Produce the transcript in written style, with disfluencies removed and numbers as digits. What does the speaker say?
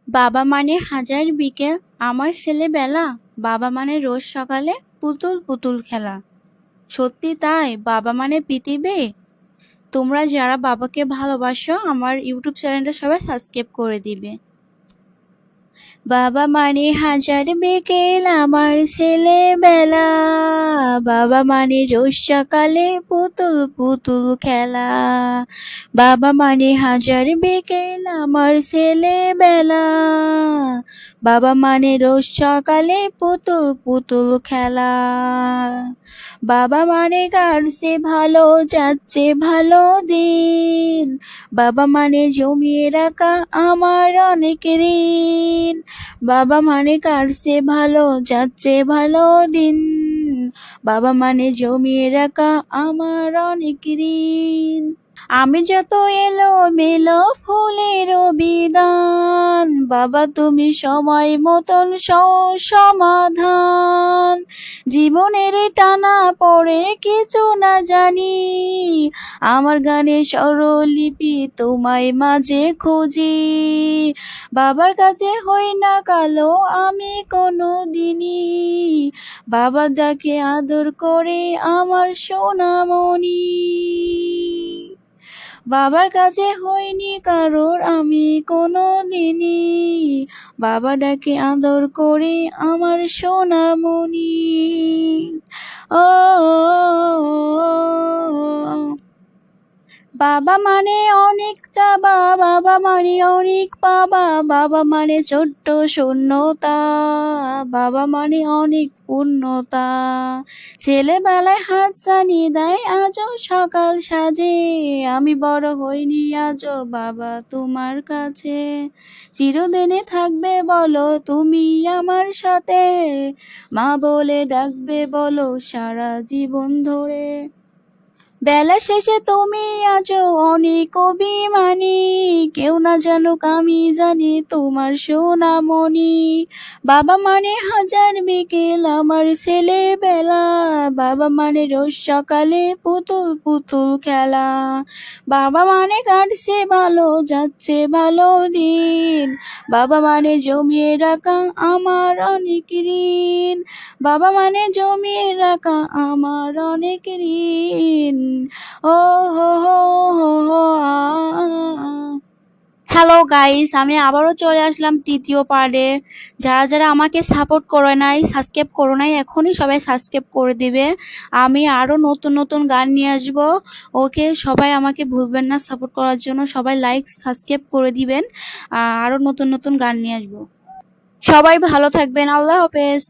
বাবা মানে হাজার বিকেল আমার ছেলেবেলা, বাবা মানে রোজ সকালে পুতুল পুতুল খেলা। সত্যি তাই, বাবা মানে পৃথিবী। তোমরা যারা বাবাকে ভালোবাসো আমার ইউটিউব চ্যানেলটা সবাই সাবস্ক্রাইব করে দিবে। বাবা মানে হাজার বিকেল আমার ছেলেবেলা, বাবা মানে রোজ সকালে পুতুল পুতুল খেলা। বাবা মানে হাজার বিকেল আমার ছেলেবেলা, বাবা মানে রোজ সকালে পুতুল পুতুল খেলা। বাবা মানে কাটছে ভালো, যাচ্ছে ভালো দিন, বাবা মানে জমিয়ে রাখা আমার অনেক ঋণ। বাবা মানে কাটছে ভালো, যাচ্ছে ভালো দিন, বাবা মানে জমিয়ে রাখা আমার অনেক ঋণ। আমি যত এলো মেলো ফুলের বিদান, বাবা তুমি সময় মতন সমাধান। জীবনের টানা পড়ে কিছু না জানি, আমার গানে স্বরলিপি তোমায় মাঝে খুঁজি। বাবার কাছে হই না কালো আমি কোনো দিনই, বাবা ডাকে আদর করে আমার সোনামণি। বাবার কাছে হইনি কারোর আমি কোনো দিনই, বাবা ডাকে আদর করে আমার সোনামণি। ও বাবা মানে অনেক চাবা, বাবা মানে অনেক পাবা, বাবা মানে ছোট্ট শূন্যতা, বাবা মানে অনেক পূর্ণতা। ছেলেবেলায় হাত ছানি দেয় আজও সকাল সাজে, আমি বড় হইনি আজও বাবা তোমার কাছে। চিরদিনে থাকবে বলো তুমি আমার সাথে, মা বলে ডাকবে বলো সারা জীবন ধরে। বেলা শেষে তুমি আজও অনেক অভিমানী, কেউ না জানুক আমি জানি তোমার সোনামণি। বাবা মানে হাজার বিকেল আমার ছেলেবেলা, বাবা মানে রোজ সকালে পুতুল পুতুল খেলা। বাবা মানে কাটছে ভালো, যাচ্ছে ভালো দিন, বাবা মানে জমিয়ে রাখা আমার অনেক ঋণ। বাবা মানে জমিয়ে রাখা আমার অনেক ঋণ। ও হো হো হো হো হ্যালো গাইস, আমি আবারও চলে আসলাম তৃতীয় পার্টে। যারা যারা আমাকে সাপোর্ট করে নাই, সাবস্ক্রাইব করো নাই, এখনই সবাই সাবস্ক্রাইব করে দিবে। আমি আরও নতুন নতুন গান নিয়ে আসবো। ওকে, সবাই আমাকে ভুলবেন না সাপোর্ট করার জন্য, সবাই লাইক সাবস্ক্রাইব করে দিবেন। আরও নতুন নতুন গান নিয়ে আসবো। সবাই ভালো থাকবেন, আল্লাহ হাফেজ।